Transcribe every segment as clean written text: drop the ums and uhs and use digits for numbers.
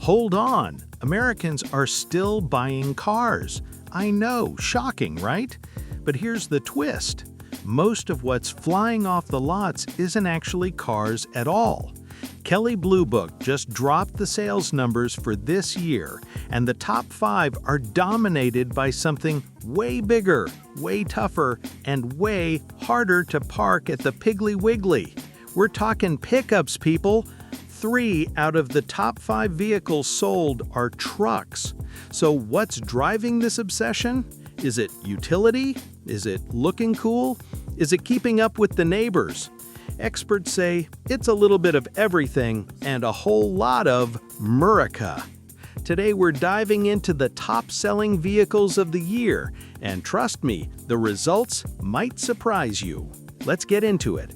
Hold on, Americans are still buying cars. I know, shocking, right? But here's the twist. Most of what's flying off the lots isn't actually cars at all. Kelley Blue Book just dropped the sales numbers for this year, and the top 5 are dominated by something way bigger, way tougher, and way harder to park at the Piggly Wiggly. We're talking pickups, people. 3 out of the top 5 vehicles sold are trucks. So what's driving this obsession? Is it utility? Is it looking cool? Is it keeping up with the neighbors? Experts say it's a little bit of everything and a whole lot of Murica. Today we're diving into the top-selling vehicles of the year, and trust me, the results might surprise you. Let's get into it.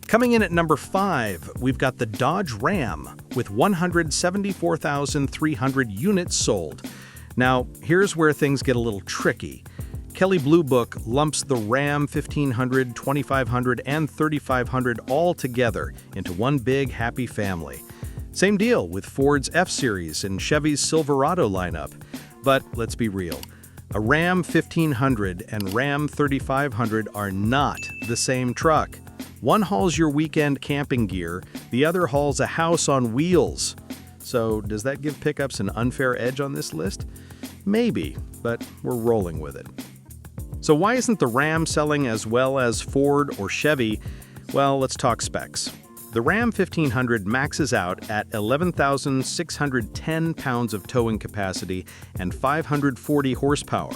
Coming in at number 5, we've got the Dodge Ram with 174,300 units sold. Now, here's where things get a little tricky. Kelley Blue Book lumps the Ram 1500, 2500, and 3500 all together into one big happy family. Same deal with Ford's F-Series and Chevy's Silverado lineup. But let's be real, a Ram 1500 and Ram 3500 are not the same truck. One hauls your weekend camping gear, the other hauls a house on wheels. So does that give pickups an unfair edge on this list? Maybe, but we're rolling with it. So why isn't the Ram selling as well as Ford or Chevy? Well, let's talk specs. The Ram 1500 maxes out at 11,610 pounds of towing capacity and 540 horsepower.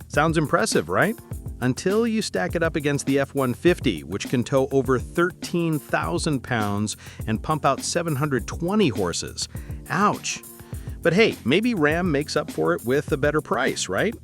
Sounds impressive, right? Until you stack it up against the F-150, which can tow over 13,000 pounds and pump out 720 horses. Ouch! But hey, maybe Ram makes up for it with a better price, right?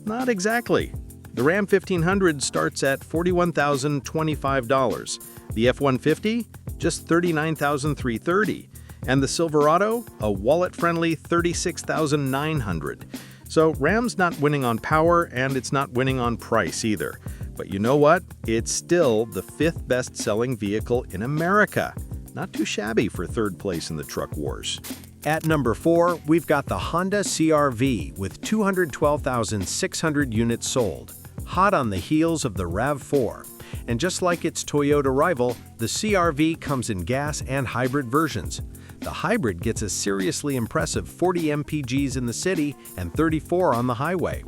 Not exactly. The Ram 1500 starts at $41,025. The F-150, just $39,330. And the Silverado, a wallet-friendly $36,900. So Ram's not winning on power, and it's not winning on price either. But you know what? It's still the 5th best-selling vehicle in America. Not too shabby for 3rd place in the truck wars. At number 4, we've got the Honda CR-V with 212,600 units sold. Hot on the heels of the RAV4. And just like its Toyota rival, the CR-V comes in gas and hybrid versions. The hybrid gets a seriously impressive 40 mpgs in the city and 34 on the highway.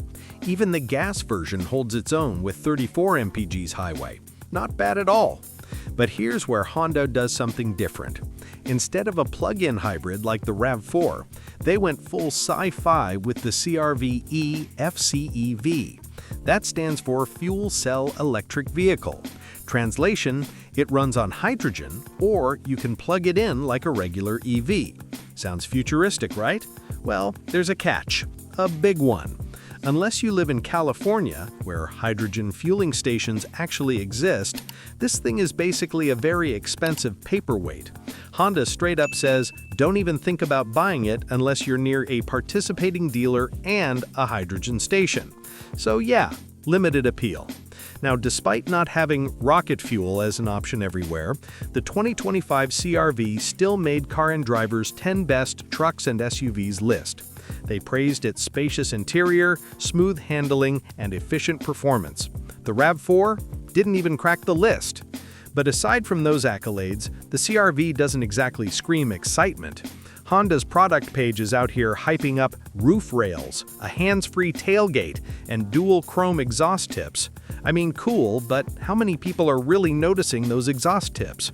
Even the gas version holds its own with 34 mpgs highway. Not bad at all. But here's where Honda does something different. Instead of a plug-in hybrid like the RAV4, they went full sci-fi with the CR-V FCEV. That stands for Fuel Cell Electric Vehicle. Translation, it runs on hydrogen, or you can plug it in like a regular EV. Sounds futuristic, right? Well, there's a catch. A big one. Unless you live in California, where hydrogen fueling stations actually exist, this thing is basically a very expensive paperweight. Honda straight up says, don't even think about buying it unless you're near a participating dealer and a hydrogen station. So yeah, limited appeal. Now, despite not having rocket fuel as an option everywhere, the 2025 CR-V still made Car and Driver's 10 Best Trucks and SUVs list. They praised its spacious interior, smooth handling, and efficient performance. The RAV4 didn't even crack the list. But aside from those accolades, the CR-V doesn't exactly scream excitement. Honda's product page is out here hyping up roof rails, a hands-free tailgate, and dual chrome exhaust tips. I mean, cool, but how many people are really noticing those exhaust tips?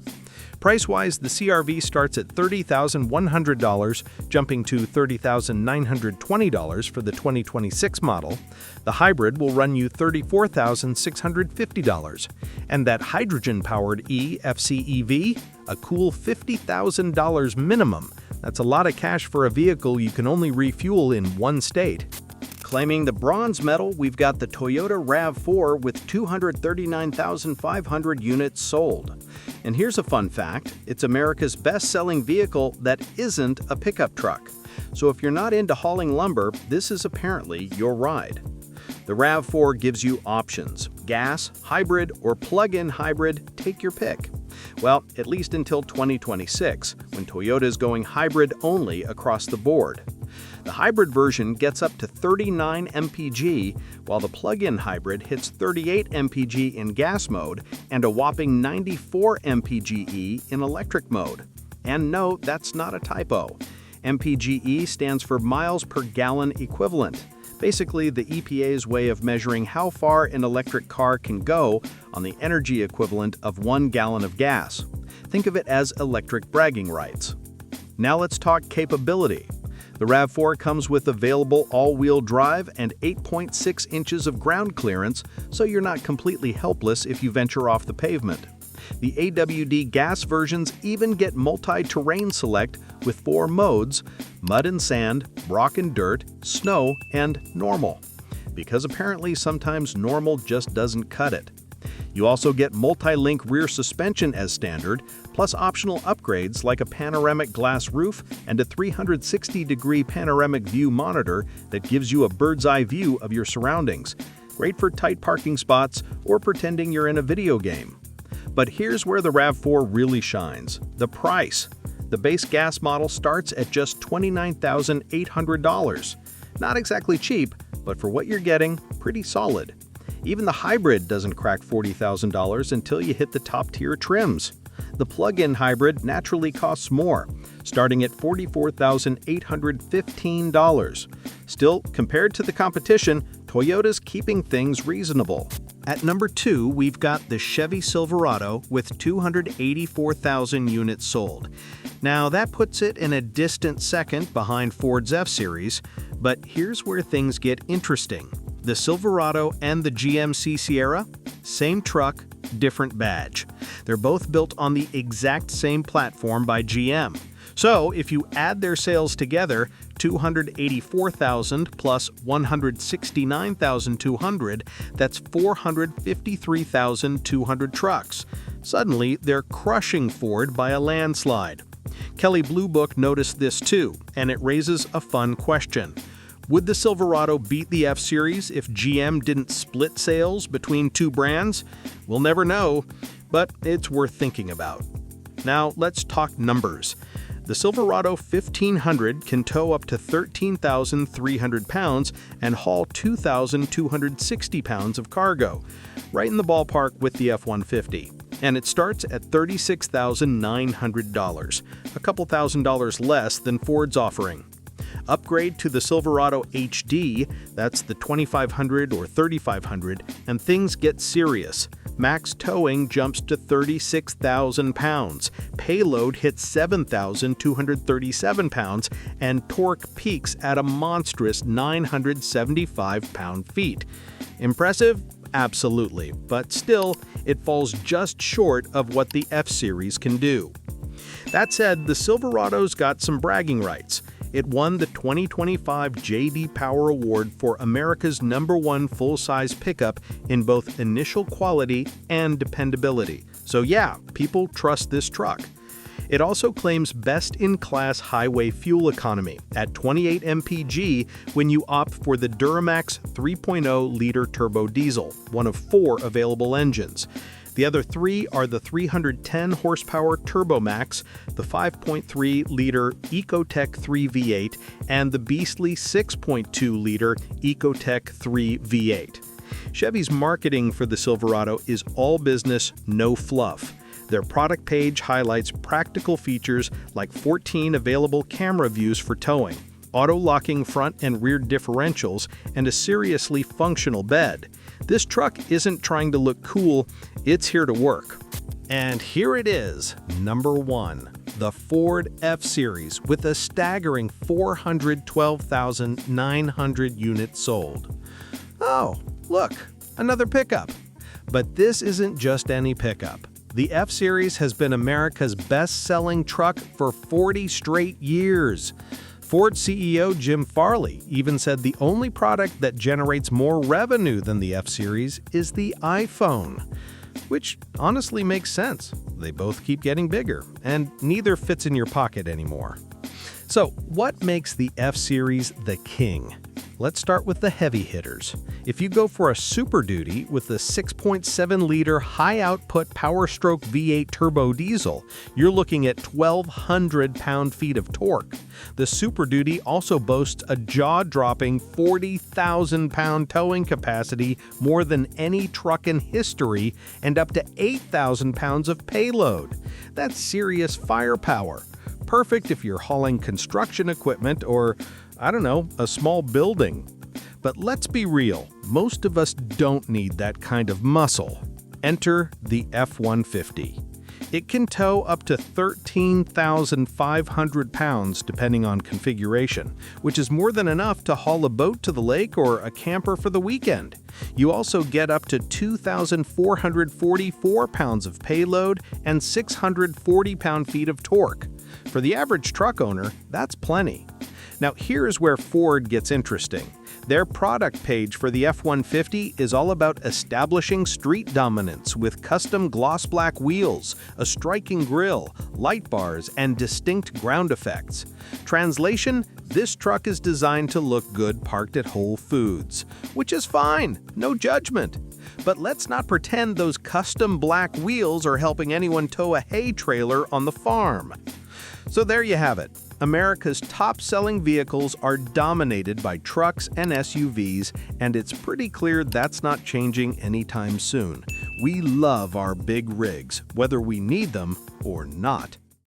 Price-wise, the CR-V starts at $30,100, jumping to $30,920 for the 2026 model. The hybrid will run you $34,650. And that hydrogen-powered FCEV, a cool $50,000 minimum. That's a lot of cash for a vehicle you can only refuel in one state. Claiming the bronze medal, we've got the Toyota RAV4 with 239,500 units sold. And here's a fun fact, it's America's best-selling vehicle that isn't a pickup truck. So if you're not into hauling lumber, this is apparently your ride. The RAV4 gives you options, gas, hybrid, or plug-in hybrid, take your pick. Well, at least until 2026, when Toyota is going hybrid only across the board. The hybrid version gets up to 39 mpg, while the plug-in hybrid hits 38 mpg in gas mode and a whopping 94 mpge in electric mode. And no, that's not a typo. MPGe stands for miles per gallon equivalent, basically the EPA's way of measuring how far an electric car can go on the energy equivalent of 1 gallon of gas. Think of it as electric bragging rights. Now let's talk capability. The RAV4 comes with available all-wheel drive and 8.6 inches of ground clearance, so you're not completely helpless if you venture off the pavement. The AWD gas versions even get multi-terrain select with 4 modes: mud and sand, rock and dirt, snow, and normal. Because apparently sometimes normal just doesn't cut it. You also get multi-link rear suspension as standard, plus optional upgrades like a panoramic glass roof and a 360-degree panoramic view monitor that gives you a bird's-eye view of your surroundings. Great for tight parking spots or pretending you're in a video game. But here's where the RAV4 really shines: the price. The base gas model starts at just $29,800. Not exactly cheap, but for what you're getting, pretty solid. Even the hybrid doesn't crack $40,000 until you hit the top-tier trims. The plug-in hybrid naturally costs more, starting at $44,815. Still, compared to the competition, Toyota's keeping things reasonable. At number 2, we've got the Chevy Silverado with 284,000 units sold. Now, that puts it in a distant second behind Ford's F-Series, but here's where things get interesting. The Silverado and the GMC Sierra, same truck, different badge. They're both built on the exact same platform by GM. So, if you add their sales together, 284,000 plus 169,200, that's 453,200 trucks. Suddenly, they're crushing Ford by a landslide. Kelley Blue Book noticed this too, and it raises a fun question. Would the Silverado beat the F-Series if GM didn't split sales between two brands? We'll never know, but it's worth thinking about. Now, let's talk numbers. The Silverado 1500 can tow up to 13,300 pounds and haul 2,260 pounds of cargo, right in the ballpark with the F-150. And it starts at $36,900, a couple $1,000s less than Ford's offering. Upgrade to the Silverado HD, that's the 2500 or 3500, and things get serious. Max towing jumps to 36,000 pounds, payload hits 7,237 pounds, and torque peaks at a monstrous 975 pound-feet. Impressive? Absolutely, but still, it falls just short of what the F-Series can do. That said, the Silverado's got some bragging rights. It won the 2025 J.D. Power Award for America's #1 full-size pickup in both initial quality and dependability. So yeah, people trust this truck. It also claims best-in-class highway fuel economy at 28 mpg when you opt for the Duramax 3.0-liter turbo diesel, one of 4 available engines. The other 3 are the 310-horsepower Turbomax, the 5.3-liter Ecotec 3 V8, and the beastly 6.2-liter Ecotec 3 V8. Chevy's marketing for the Silverado is all business, no fluff. Their product page highlights practical features like 14 available camera views for towing, auto-locking front and rear differentials, and a seriously functional bed. This truck isn't trying to look cool, it's here to work. And here it is, number 1, the Ford F-Series with a staggering 412,900 units sold. Oh, look, another pickup. But this isn't just any pickup. The F-Series has been America's best-selling truck for 40 straight years. Ford CEO Jim Farley even said the only product that generates more revenue than the F-Series is the iPhone. Which honestly makes sense. They both keep getting bigger, and neither fits in your pocket anymore. So, what makes the F-Series the king? Let's start with the heavy hitters. If you go for a Super Duty with the 6.7-liter high-output Power-Stroke V8 turbo diesel, you're looking at 1,200 pound-feet of torque. The Super Duty also boasts a jaw-dropping 40,000-pound towing capacity, more than any truck in history, and up to 8,000 pounds of payload. That's serious firepower. Perfect if you're hauling construction equipment or, I don't know, a small building. But let's be real, most of us don't need that kind of muscle. Enter the F-150. It can tow up to 13,500 pounds depending on configuration, which is more than enough to haul a boat to the lake or a camper for the weekend. You also get up to 2,444 pounds of payload and 640 pound-feet of torque. For the average truck owner, that's plenty. Now here's where Ford gets interesting. Their product page for the F-150 is all about establishing street dominance with custom gloss black wheels, a striking grille, light bars, and distinct ground effects. Translation: this truck is designed to look good parked at Whole Foods. Which is fine, no judgment. But let's not pretend those custom black wheels are helping anyone tow a hay trailer on the farm. So there you have it. America's top-selling vehicles are dominated by trucks and SUVs, and it's pretty clear that's not changing anytime soon. We love our big rigs, whether we need them or not.